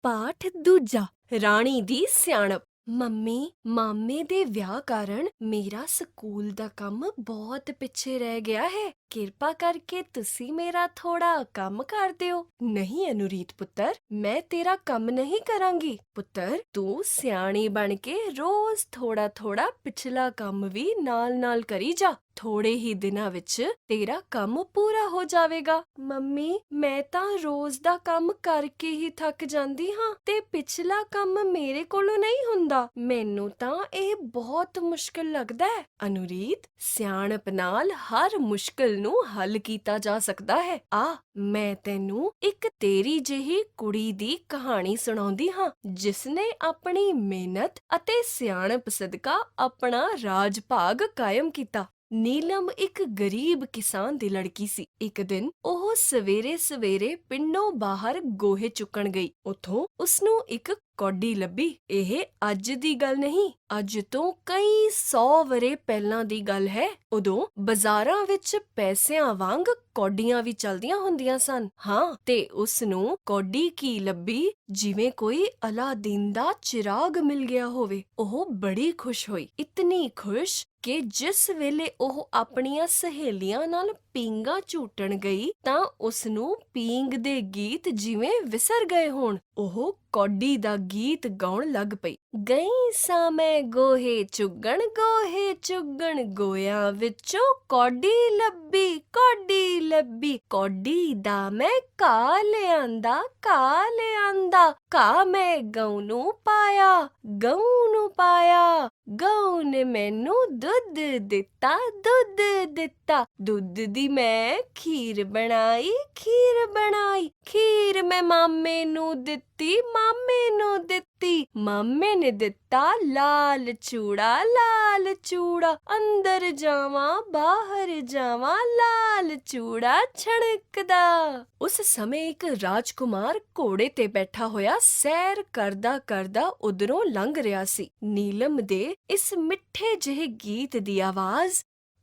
ਪਾਠ ਦੂਜਾ ਰਾਣੀ ਦੀ ਸਿਆਣਪ। ਮੰਮੀ, ਮਾਮੇ ਦੇ ਵਿਆਹ ਕਾਰਨ ਮੇਰਾ ਸਕੂਲ ਦਾ ਕੰਮ ਬਹੁਤ ਪਿੱਛੇ ਰਹਿ ਗਿਆ ਹੈ। ਕਿਰਪਾ ਕਰਕੇ ਤੁਸੀਂ ਮੇਰਾ ਥੋੜਾ ਕੰਮ ਕਰ ਦਿਓ। ਨਹੀਂ ਅਨੁਰੀਤ ਪੁੱਤਰ, ਮੈਂ ਤੇਰਾ ਕੰਮ ਨਹੀਂ ਕਰਾਂਗੀ। ਪੁੱਤਰ, ਤੂੰ ਸਿਆਣੀ ਬਣ ਕੇ ਰੋਜ਼ ਥੋੜਾ ਥੋੜਾ ਪਿਛਲਾ ਕੰਮ ਵੀ ਨਾਲ-ਨਾਲ ਕਰੀ ਜਾ। ਥੋੜੇ ਹੀ ਦਿਨਾਂ ਵਿੱਚ ਤੇਰਾ ਕੰਮ ਪੂਰਾ ਹੋ ਜਾਵੇਗਾ। ਮੰਮੀ, ਮੈਂ ਤਾਂ ਰੋਜ਼ ਦਾ ਕੰਮ ਕਰਕੇ ਹੀ ਥੱਕ ਜਾਂਦੀ ਹਾਂ ਤੇ ਪਿਛਲਾ ਕੰਮ ਮੇਰੇ ਕੋਲੋਂ ਨਹੀਂ ਹੁੰਦਾ। ਮੈਨੂੰ ਤਾਂ ਇਹ ਬਹੁਤ ਮੁਸ਼ਕਲ ਲੱਗਦਾ ਹੈ। ਅਨੁਰੀਤ, ਸਿਆਣਪ ਨਾਲ ਹਰ ਮੁਸ਼ਕਲ ਨੂੰ ਹੱਲ ਕੀਤਾ ਜਾ ਸਕਦਾ ਹੈ। ਆ, ਮੈਂ ਤੈਨੂੰ ਇੱਕ ਤੇਰੀ ਜਿਹੀ ਕੁੜੀ ਦੀ ਕਹਾਣੀ ਸੁਣਾਉਂਦੀ ਹਾਂ, ਜਿਸ ਨੇ ਆਪਣੀ ਮਿਹਨਤ ਅਤੇ ਸਿਆਣਪ ਸਦਕਾ ਆਪਣਾ ਰਾਜ ਭਾਗ ਕਾਇਮ ਕੀਤਾ। ਨੀਲਮ ਇੱਕ ਗਰੀਬ ਕਿਸਾਨ ਦੀ ਲੜਕੀ ਸੀ। ਇੱਕ ਦਿਨ ਉਹ ਸਵੇਰੇ-ਸਵੇਰੇ ਪਿੰਡੋਂ ਬਾਹਰ ਗੋਹੇ ਚੁੱਕਣ ਗਈ। ਉੱਥੋਂ ਉਸਨੂੰ ਇੱਕ ਕੌਡੀ ਲੱਭੀ। ਇਹ ਅੱਜ ਦੀ ਗੱਲ ਨਹੀਂ, ਅੱਜ ਤੋਂ ਕਈ 100 ਵਰ੍ਹੇ ਪਹਿਲਾਂ ਦੀ ਗੱਲ ਹੈ। ਉਦੋਂ ਬਾਜ਼ਾਰਾਂ ਵਿੱਚ ਪੈਸਿਆਂ ਵਾਂਗ ਕੌਡੀਆਂ ਵੀ ਚਲਦੀਆਂ ਹੁੰਦੀਆਂ ਸਨ। ਹਾਂ, ਤੇ ਉਸਨੂੰ ਕੌਡੀ ਕੀ ਲੱਭੀ, ਜਿਵੇਂ ਕੋਈ ਅਲਾਦੀਨ ਦਾ ਚਿਰਾਗ ਮਿਲ ਗਿਆ ਹੋਵੇ। ਉਹ ਬੜੀ ਖੁਸ਼ ਹੋਈ, ਇਤਨੀ ਖੁਸ਼ ਕਿ ਜਿਸ ਵੇਲੇ ਉਹ ਆਪਣੀਆਂ ਸਹੇਲੀਆਂ ਨਾਲ ਪੀਂਘਾਂ ਝੂਟਣ ਗਈ ਤਾਂ ਉਸਨੂੰ ਪੀਂਘ ਦੇ ਗੀਤ ਜਿਵੇਂ ਵਿਸਰ ਗਏ ਹੋਣ। ਉਹ ਕੌਡੀ ਦਾ ਗੀਤ ਗਾਉਣ ਲੱਗ ਪਈ। ਗਈ ਸਾਂ ਮੈਂ ਗੋਹੇ ਚੁੱਗਣ, ਗੋਹੇ ਚੁੱਗਣ, ਗੋਇਆਂ ਵਿੱਚੋਂ ਕੌਡੀ ਲੱਭੀ, ਕੌਡੀ ਲੱਭੀ। ਕੌਡੀ ਦਾ ਮੈਂ ਘਾਹ ਲਿਆਂਦਾ, ਘਾਹ ਲਿਆਂਦਾ, ਘਾਹ ਮੈਂ ਗਊ ਨੂੰ ਪਾਇਆ, ਗਊ ਨੂੰ ਪਾਇਆ। ਗਊ ਨੇ ਮੈਨੂੰ ਦੁੱਧ ਦਿੱਤਾ, ਦੁੱਧ ਦਿੱਤਾ। ਦੁੱਧ ਦੀ ਮੈਂ ਖੀਰ ਬਣਾਈ, ਖੀਰ ਬਣਾਈ। ਖੀਰ ਮੈਂ ਮਾਮੇ ਨੂੰ ਦਿੱਤੀ, ਮਾਮੇ ਨੂੰ ਦਿੱਤੀ। ਮਾਮੇ ਨੇ ਦਿੱਤਾ ਲਾਲ ਚੂੜਾ, ਲਾਲ ਚੂੜਾ। ਅੰਦਰ ਜਾਵਾਂ, ਬਾਹਰ ਜਾਵਾਂ, ਲਾਲ ਚੂੜਾ ਛਣਕਦਾ। ਉਸ ਸਮੇਂ ਇੱਕ ਰਾਜਕੁਮਾਰ ਘੋੜੇ ਤੇ ਬੈਠਾ ਹੋਇਆ ਸੈਰ ਕਰਦਾ ਕਰਦਾ ਉਧਰੋਂ ਲੰਘ ਰਿਹਾ ਸੀ। ਨੀਲਮ ਦੇ ਇਸ ਮਿੱਠੇ ਜਿਹੇ ਗੀਤ ਦੀ ਆਵਾਜ਼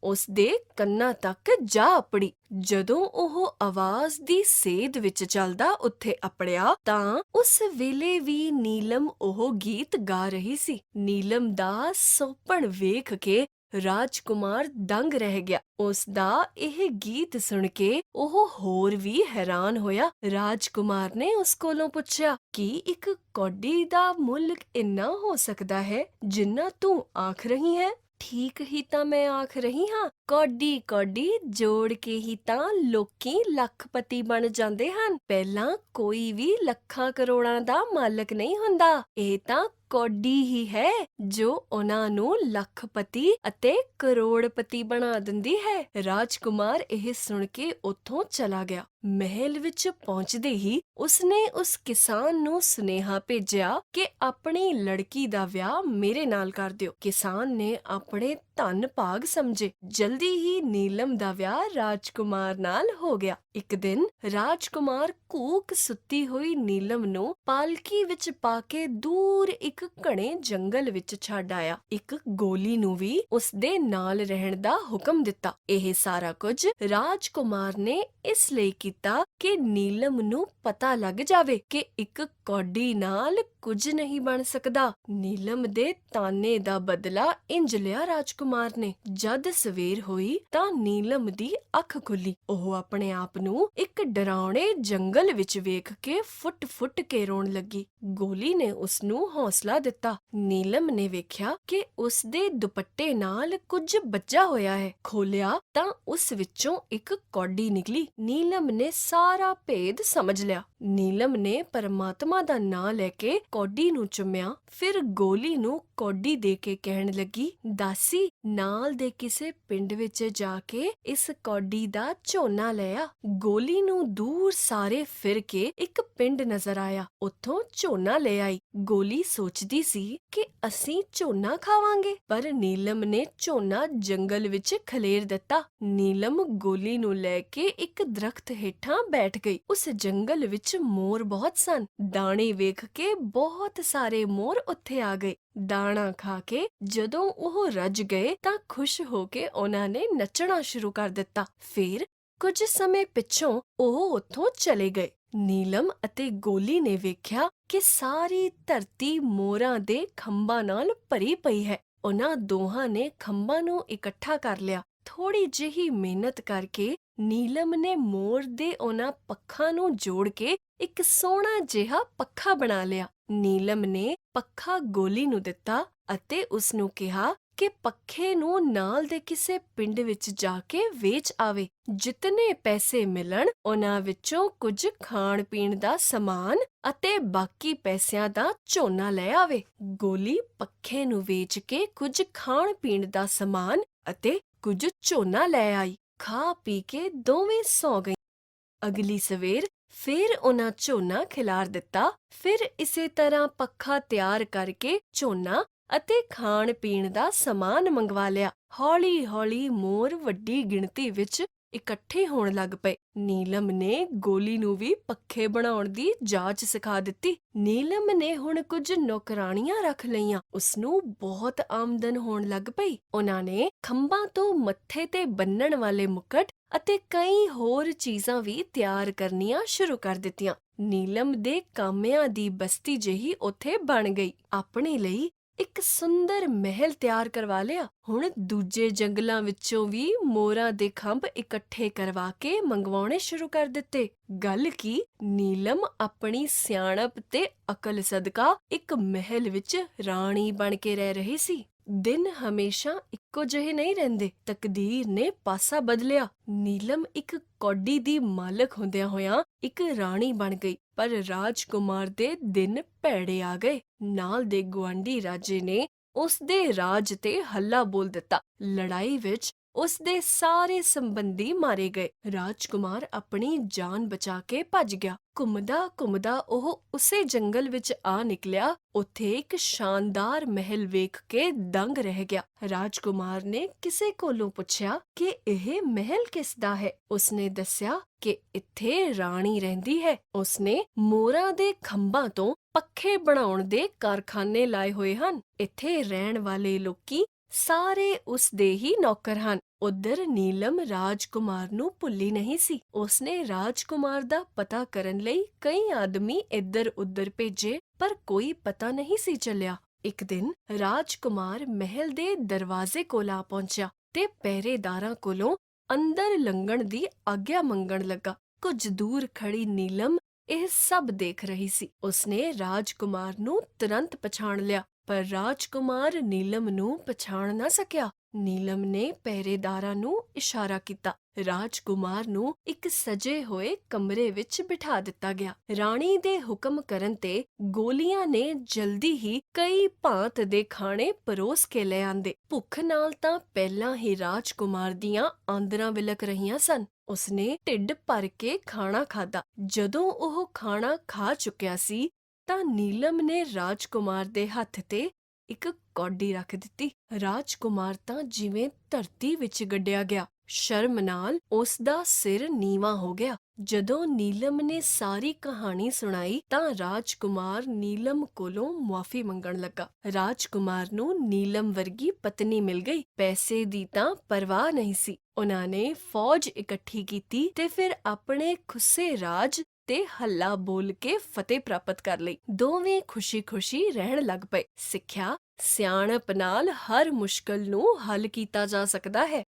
ਉਸ ਦੇ ਕੰਨਾਂ ਤੱਕ ਜਾ ਅਪੜੀ। ਜਦੋਂ ਉਹ ਆਵਾਜ਼ ਦੀ ਸੇਧ ਵਿੱਚ ਚੱਲਦਾ ਉੱਥੇ ਅਪੜਿਆ ਤਾਂ ਉਸ ਵੇਲੇ ਵੀ ਨੀਲਮ ਉਹ ਗੀਤ ਗਾ ਰਹੀ ਸੀ। ਨੀਲਮ ਦਾ ਸੋਪਣ ਵੇਖ ਕੇ ਰਾਜਕੁਮਾਰ ਦੰਗ ਰਹਿ ਗਿਆ। ਉਸ ਦਾ ਇਹ ਗੀਤ ਸੁਣ ਕੇ ਉਹ ਹੋਰ ਵੀ ਹੈਰਾਨ ਹੋਇਆ। ਰਾਜਕੁਮਾਰ ਨੇ ਉਸ ਕੋਲੋਂ ਪੁੱਛਿਆ ਕਿ ਇੱਕ ਕੌਡੀ ਦਾ ਮੁੱਲ ਇੰਨਾ ਹੋ ਸਕਦਾ ਹੈ ਜਿੰਨਾ ਤੂੰ ਆਖ ਰਹੀ ਹੈ। ਠੀਕ ਹੀ ਤਾਂ ਮੈਂ ਆਖ ਰਹੀ ਹਾਂ। ਕੌਡੀ ਕੌਡੀ ਜੋੜ ਕੇ ਹੀ ਤਾਂ ਲੋਕੀ ਲੱਖਪਤੀ ਬਣ ਜਾਂਦੇ ਹਨ। ਪਹਿਲਾਂ ਕੋਈ ਵੀ ਲੱਖਾਂ ਕਰੋੜਾਂ ਦਾ ਮਾਲਕ ਨਹੀਂ ਹੁੰਦਾ। ਇਹ ਤਾਂ ਕੌਡੀ ਹੀ ਹੈ ਜੋ ਉਹਨਾਂ ਨੂੰ ਲੱਖਪਤੀ ਅਤੇ ਕਰੋੜਪਤੀ ਬਣਾ ਦਿੰਦੀ ਹੈ। ਰਾਜਕੁਮਾਰ ਇਹ ਸੁਣ ਕੇ ਉੱਥੋਂ ਚਲਾ ਗਿਆ। ਮਹਿਲ ਵਿੱਚ ਪਹੁੰਚਦੇ ਹੀ ਉਸਨੇ ਉਸ ਕਿਸਾਨ ਨੂੰ ਸੁਨੇਹਾ ਭੇਜਿਆ ਕਿ ਆਪਣੀ ਲੜਕੀ ਦਾ ਵਿਆਹ ਮੇਰੇ ਨਾਲ ਕਰ ਦਿਓ। ਕਿਸਾਨ ਨੇ ਆਪਣੇ ਧਨ ਭਾਗ ਸਮਝੇ। ਜਲਦੀ ਹੀ ਨੀਲਮ ਦਾ ਵਿਆਹ ਰਾਜਕੁਮਾਰ ਨਾਲ ਹੋ ਗਿਆ। ਇੱਕ ਦਿਨ ਰਾਜਕੁਮਾਰ ਕੂਕ ਸੁੱਤੀ ਹੋਈ ਨੀਲਮ ਨੂੰ ਪਾਲਕੀ ਵਿੱਚ ਪਾ ਕੇ ਦੂਰ ਇੱਕ ਘਣੇ ਜੰਗਲ ਵਿੱਚ ਛੱਡ ਆਇਆ। ਇੱਕ ਗੋਲੀ ਨੂੰ ਵੀ ਉਸ ਦੇ ਨਾਲ ਰਹਿਣ ਦਾ ਹੁਕਮ ਦਿੱਤਾ। ਇਹ ਸਾਰਾ ਕੁਝ ਰਾਜਕੁਮਾਰ ਨੇ ਇਸ ਲਈ ਕੀਤਾ ਕਿ ਨੀਲਮ ਨੂੰ ਪਤਾ ਲੱਗ ਜਾਵੇ ਕਿ ਇੱਕ ਕੌਡੀ ਨਾਲ ਕੁਝ ਨਹੀਂ ਬਣ ਸਕਦਾ। ਨੀਲਮ ਦੇ ਤਾਨੇ ਦਾ ਬਦਲਾ ਇੰਜ ਲਿਆ ਰਾਜਕੁਮਾਰ ਨੇ। ਜਦ ਸਵੇਰ ਹੋਈ ਤਾਂ ਨੀਲਮ ਦੀ ਅੱਖ ਖੁੱਲੀ। ਉਹ ਆਪਣੇ ਆਪ ਨੂੰ ਇੱਕ ਡਰਾਉਣੇ ਜੰਗਲ ਵਿੱਚ ਵੇਖ ਕੇ ਫੁੱਟ-ਫੁੱਟ ਕੇ ਰੋਣ ਲੱਗੀ। ਗੋਲੀ ਨੇ ਉਸ ਨੂੰ ਹੌਸਲਾ ਦਿੱਤਾ। ਨੀਲਮ ਨੇ ਵੇਖਿਆ ਕਿ ਉਸ ਦੇ ਦੁਪੱਟੇ ਨਾਲ ਕੁਝ ਬੱਝਾ ਹੋਇਆ ਹੈ। ਖੋਲਿਆ ਤਾਂ ਉਸ ਵਿੱਚੋਂ ਇੱਕ ਕੌਡੀ ਨਿਕਲੀ। ਨੀਲਮ ਨੇ ਸਾਰਾ ਭੇਦ ਸਮਝ ਲਿਆ। ਨੀਲਮ ਨੇ ਪਰਮਾਤਮਾ ਦਾ ਨਾਂ ਲੈ ਕੇ ਕੌਡੀ ਨੂੰ ਚੁੰਮਿਆ। ਫਿਰ ਗੋਲੀ ਨੂੰ ਕੌਡੀ ਦੇ ਕੇ ਕਹਿਣ ਲੱਗੀ, ਦਾਸੀ, ਨਾਲ ਦੇ ਕਿਸੇ ਪਿੰਡ ਵਿੱਚ ਜਾ ਕੇ ਇਸ ਕੌਡੀ ਦਾ ਝੋਨਾ ਲੈ ਆ। ਗੋਲੀ ਨੂੰ ਦੂਰ ਸਾਰੇ ਫਿਰ ਕੇ ਇੱਕ ਪਿੰਡ ਨਜ਼ਰ ਆਇਆ। ਉੱਥੋਂ ਝੋਨਾ ਲੈ ਆਈ। ਗੋਲੀ ਸੋਚਦੀ ਸੀ ਕਿ ਅਸੀਂ ਝੋਨਾ ਖਾਵਾਂਗੇ, ਪਰ ਨੀਲਮ ਨੇ ਝੋਨਾ ਜੰਗਲ ਵਿੱਚ ਖਲੇਰ ਦਿੱਤਾ। ਨੀਲਮ ਗੋਲੀ ਨੂੰ ਲੈ ਕੇ ਇੱਕ ਦਰਖਤ ਹੇਠਾਂ ਬੈਠ ਗਈ। ਉਸ ਜੰਗਲ ਵਿੱਚ ਮੋਰ ਬਹੁਤ ਸਨ। ਦਾਣੇ ਵੇਖ ਕੇ ਬਹੁਤ ਸਾਰੇ ਮੋਰ ਉੱਥੇ ਆ ਗਏ। ਦਾਣਾ ਖਾ ਕੇ ਜਦੋਂ ਉਹ ਰੱਜ ਗਏ ਤਾਂ ਖੁਸ਼ ਹੋ ਕੇ ਉਹਨਾਂ ਨੇ ਨੱਚਣਾ ਸ਼ੁਰੂ ਕਰ ਦਿੱਤਾ। ਫਿਰ ਕੁਝ ਸਮੇਂ ਪਿੱਛੋਂ ਉਹ ਉੱਥੋਂ ਚਲੇ ਗਏ। ਨੀਲਮ ਅਤੇ ਗੋਲੀ ਨੇ ਵੇਖਿਆ ਕਿ ਸਾਰੀ ਧਰਤੀ ਮੋਰਾਂ ਦੇ ਖੰਭਾਂ ਨਾਲ ਭਰੀ ਪਈ ਹੈ। ਉਹਨਾਂ ਦੋਹਾਂ ਨੇ ਖੰਭਾਂ ਨੂੰ ਇਕੱਠਾ ਕਰ ਲਿਆ। ਥੋੜੀ ਜਿਹੀ ਮਿਹਨਤ ਕਰਕੇ ਨੀਲਮ ਨੇ ਮੋਰ ਦੇ ਉਹਨਾਂ ਪੱਖਾਂ ਨੂੰ ਜੋੜ ਕੇ ਇੱਕ ਸੋਹਣਾ ਜਿਹਾ ਪੱਖਾ ਬਣਾ ਲਿਆ। ਨੀਲਮ ਨੇ ਪੱਖਾ ਗੋਲੀ ਨੂੰ ਦਿੱਤਾ ਅਤੇ ਉਸ ਨੂੰ ਕਿਹਾ ਕਿ ਪੱਖੇ ਨੂੰ ਨਾਲ ਦੇ ਕਿਸੇ ਪਿੰਡ ਵਿੱਚ ਜਾ ਕੇ ਵੇਚ ਆਵੇ। ਜਿਤਨੇ ਪੈਸੇ ਮਿਲਣ ਉਹਨਾਂ ਵਿੱਚੋਂ ਕੁਝ ਖਾਣ ਪੀਣ ਦਾ ਸਮਾਨ ਅਤੇ ਬਾਕੀ ਪੈਸਿਆਂ ਦਾ ਝੋਨਾ ਲੈ ਆਵੇ। ਗੋਲੀ ਪੱਖੇ ਨੂੰ ਵੇਚ ਕੇ ਕੁਝ ਖਾਣ ਪੀਣ ਦਾ ਸਮਾਨ ਅਤੇ ਕੁਝ ਝੋਨਾ ਲੈ ਆਈ। ਖਾ ਪੀ ਕੇ ਦੋਵੇਂ ਸੌਂ ਗਏ। ਅਗਲੀ ਸਵੇਰ ਫਿਰ ਉਹਨਾਂ ਝੋਨਾ ਖਿਲਾਰ ਦਿੱਤਾ। ਫਿਰ ਇਸੇ ਤਰ੍ਹਾਂ ਪੱਖਾ ਤਿਆਰ ਕਰਕੇ ਝੋਨਾ ਅਤੇ ਖਾਣ ਪੀਣ ਦਾ ਸਮਾਨ ਮੰਗਵਾ ਲਿਆ। ਹੌਲੀ-ਹੌਲੀ ਮੋਰ ਵੱਡੀ ਗਿਣਤੀ ਵਿੱਚ ਇਕੱਠੇ ਹੋਣ ਲੱਗ ਪਏ। ਨੀਲਮ ਨੇ ਗੋਲੀ ਨੂੰ ਵੀ ਪੱਖੇ ਬਣਾਉਣ ਦੀ ਜਾਚ ਸਿਖਾ ਦਿੱਤੀ। ਨੀਲਮ ਨੇ ਹੁਣ ਕੁਝ ਨੌਕਰਾਣੀਆਂ ਰੱਖ ਲਈਆਂ। ਉਸਨੂੰ ਬਹੁਤ ਆਮਦਨ ਹੋਣ ਲੱਗ ਪਈ। ਉਹਨਾਂ ਨੇ ਖੰਭਾਂ ਤੋਂ ਮੱਥੇ ਤੇ ਬੰਨਣ ਵਾਲੇ ਮੁਕਟ ਅਤੇ ਕਈ ਹੋਰ ਚੀਜ਼ਾਂ ਵੀ ਤਿਆਰ ਕਰਨੀਆਂ ਸ਼ੁਰੂ ਕਰ ਦਿੱਤੀਆਂ। ਨੀਲਮ ਦੇ ਕਾਮਿਆਂ ਦੀ ਬਸਤੀ ਜਿਹੀ ਉੱਥੇ ਬਣ ਗਈ। ਆਪਣੇ ਲਈ ਇੱਕ ਸੁੰਦਰ ਮਹਿਲ ਤਿਆਰ ਕਰਵਾ ਲਿਆ। ਹੁਣ ਦੂਜੇ ਜੰਗਲਾਂ ਵਿੱਚੋਂ ਵੀ ਮੋਰਾਂ ਦੇ ਖੰਭ ਇਕੱਠੇ ਕਰਵਾ ਕੇ ਮੰਗਵਾਉਣੇ ਸ਼ੁਰੂ ਕਰ ਦਿੱਤੇ। ਗੱਲ ਕੀ, ਨੀਲਮ ਆਪਣੀ ਸਿਆਣਪ ਤੇ ਅਕਲ ਸਦਕਾ ਇੱਕ ਮਹਿਲ ਵਿੱਚ ਰਾਣੀ ਬਣ ਕੇ ਰਹਿ ਰਹੀ ਸੀ। ਦਿਨ ਹਮੇਸ਼ਾ ਇੱਕੋ ਜਿਹੇ ਨਹੀਂ ਰਹਿੰਦੇ। ਤਕਦੀਰ ਨੇ ਪਾਸਾ ਬਦਲਿਆ। ਨੀਲਮ ਇੱਕ ਕੌਡੀ ਦੀ ਮਾਲਕ ਹੁੰਦਿਆਂ ਹੋਇਆਂ ਇੱਕ ਰਾਣੀ ਬਣ ਗਈ। ਪਰ ਰਾਜਕੁਮਾਰ ਦੇ ਦਿਨ ਭੈੜੇ ਆ ਗਏ। ਨਾਲ ਦੇ ਗੁਆਂਢੀ ਰਾਜੇ ਨੇ ਉਸ ਦੇ ਰਾਜ ਤੇ ਹੱਲਾ ਬੋਲ ਦਿੱਤਾ। ਲੜਾਈ ਵਿੱਚ ਉਸ ਦੇ ਸਾਰੇ ਸੰਬੰਧੀ ਮਾਰੇ ਗਏ। ਰਾਜਕੁਮਾਰ ਆਪਣੀ ਜਾਨ ਬਚਾ ਕੇ ਭੱਜ ਗਿਆ। ਘੁੰਮਦਾ-ਘੁੰਮਦਾ ਉਹ ਉਸੇ ਜੰਗਲ ਵਿੱਚ ਆ ਨਿਕਲਿਆ। ਉੱਥੇ ਇੱਕ ਸ਼ਾਨਦਾਰ ਮਹਿਲ ਵੇਖ ਕੇ ਦੰਗ ਰਹਿ ਗਿਆ। ਰਾਜਕੁਮਾਰ ਨੇ ਕਿਸੇ ਕੋਲੋਂ ਪੁੱਛਿਆ ਕਿ ਇਹ ਮਹਿਲ ਕਿਸ ਦਾ ਹੈ। ਉਸਨੇ ਦੱਸਿਆ ਕਿ ਇੱਥੇ ਰਾਣੀ ਰਹਿੰਦੀ ਹੈ। ਉਸਨੇ ਮੋਰਾਂ ਦੇ ਖੰਭਾਂ ਤੋਂ ਪੱਖੇ ਬਣਾਉਣ ਦੇ ਕਾਰਖਾਨੇ ਲਾਏ ਹੋਏ ਹਨ। ਇੱਥੇ ਰਹਿਣ ਵਾਲੇ ਲੋਕੀ ਸਾਰੇ ਉਸ ਦੇ ਹੀ ਨੌਕਰ ਹਨ। ਉਧਰ ਨੀਲਮ ਰਾਜਕੁਮਾਰ ਨੂੰ ਭੁੱਲੀ ਨਹੀਂ ਸੀ। ਉਸਨੇ ਰਾਜਕੁਮਾਰ ਦਾ ਪਤਾ ਕਰਨ ਲਈ ਕਈ ਆਦਮੀ ਇੱਧਰ-ਉੱਧਰ ਭੇਜੇ, ਪਰ ਕੋਈ ਪਤਾ ਨਹੀਂ ਸੀ ਚੱਲਿਆ। ਇੱਕ ਦਿਨ ਰਾਜਕੁਮਾਰ ਮਹਿਲ ਦੇ ਦਰਵਾਜ਼ੇ ਕੋਲ ਆ ਪਹੁੰਚਿਆ ਤੇ ਪਹਿਰੇਦਾਰਾਂ ਕੋਲੋਂ ਅੰਦਰ ਲੰਘਣ ਦੀ ਆਗਿਆ ਮੰਗਣ ਲੱਗਾ। ਕੁਝ ਦੂਰ ਖੜੀ ਨੀਲਮ ਇਹ ਸਭ ਦੇਖ ਰਹੀ ਸੀ। ਉਸਨੇ ਰਾਜਕੁਮਾਰ ਨੂੰ ਤੁਰੰਤ ਪਛਾਣ ਲਿਆ, ਪਰ ਰਾਜਕੁਮਾਰ ਨੀਲਮ ਨੂੰ ਪਛਾਣ ਨਾ ਸਕਿਆ। ਨੀਲਮ ਨੇ ਪਹਿਰੇਦਾਰਾਂ ਨੂੰ ਇਸ਼ਾਰਾ ਕੀਤਾ। ਰਾਜਕੁਮਾਰ ਨੂੰ ਇੱਕ ਸਜੇ ਹੋਏ ਕਮਰੇ ਵਿੱਚ ਬਿਠਾ ਦਿੱਤਾ ਗਿਆ। ਰਾਣੀ ਦੇ ਹੁਕਮ ਕਰਨ ਤੇ ਗੋਲੀਆਂ ਨੇ ਜਲਦੀ ਹੀ ਕਈ ਭਾਂਤ ਦੇ ਖਾਣੇ ਪਰੋਸ ਕੇ ਲੈ ਆਂਦੇ। ਭੁੱਖ ਨਾਲ ਤਾਂ ਪਹਿਲਾਂ ਹੀ ਰਾਜਕੁਮਾਰ ਦੀਆਂ ਆਂਦਰਾਂ ਵਿਲਕ ਰਹੀਆਂ ਸਨ। ਉਸਨੇ ਢਿੱਡ ਭਰ ਕੇ ਖਾਣਾ ਖਾਧਾ। ਜਦੋਂ ਉਹ ਖਾਣਾ ਖਾ ਚੁੱਕਿਆ ਸੀ ਤਾਂ ਨੀਲਮ ਨੇ ਰਾਜਕੁਮਾਰ ਦੇ ਹੱਥ ਤੇ ਇੱਕ ਕੌਡੀ ਰੱਖ ਦਿੱਤੀ। ਰਾਜਕੁਮਾਰ ਤਾਂ ਜਿਵੇਂ ਧਰਤੀ ਵਿੱਚ ਗੱਡਿਆ ਗਿਆ। ਸ਼ਰਮ ਨਾਲ ਉਸ ਦਾ ਸਿਰ ਨੀਵਾਂ ਹੋ ਗਿਆ। ਜਦੋਂ ਨੀਲਮ ਨੇ ਸਾਰੀ ਕਹਾਣੀ ਸੁਣਾਈ ਤਾਂ ਰਾਜਕੁਮਾਰ ਨੀਲਮ ਕੋਲੋਂ ਮੁਆਫੀ ਮੰਗਣ ਲੱਗਾ। ਰਾਜਕੁਮਾਰ ਨੂੰ ਨੀਲਮ ਵਰਗੀ ਪਤਨੀ ਮਿਲ ਗਈ। ਪੈਸੇ ਦੀ ਤਾਂ ਪਰਵਾਹ ਨਹੀਂ ਸੀ। ਉਹਨਾਂ ਨੇ ਫੌਜ ਇਕੱਠੀ ਕੀਤੀ ਤੇ ਫਿਰ ਆਪਣੇ ਖੁੱਸੇ ਰਾਜ ਤੇ ਹੱਲਾ ਬੋਲ ਕੇ ਫਤਿਹ ਪ੍ਰਾਪਤ ਕਰ ਲਈ। ਦੋਵੇਂ ਖੁਸ਼ੀ-ਖੁਸ਼ੀ ਰਹਿਣ ਲੱਗ ਪਏ। ਸਿੱਖਿਆ, ਸਿਆਣਪ ਨਾਲ ਹਰ ਮੁਸ਼ਕਲ ਨੂੰ ਹੱਲ ਕੀਤਾ ਜਾ ਸਕਦਾ ਹੈ।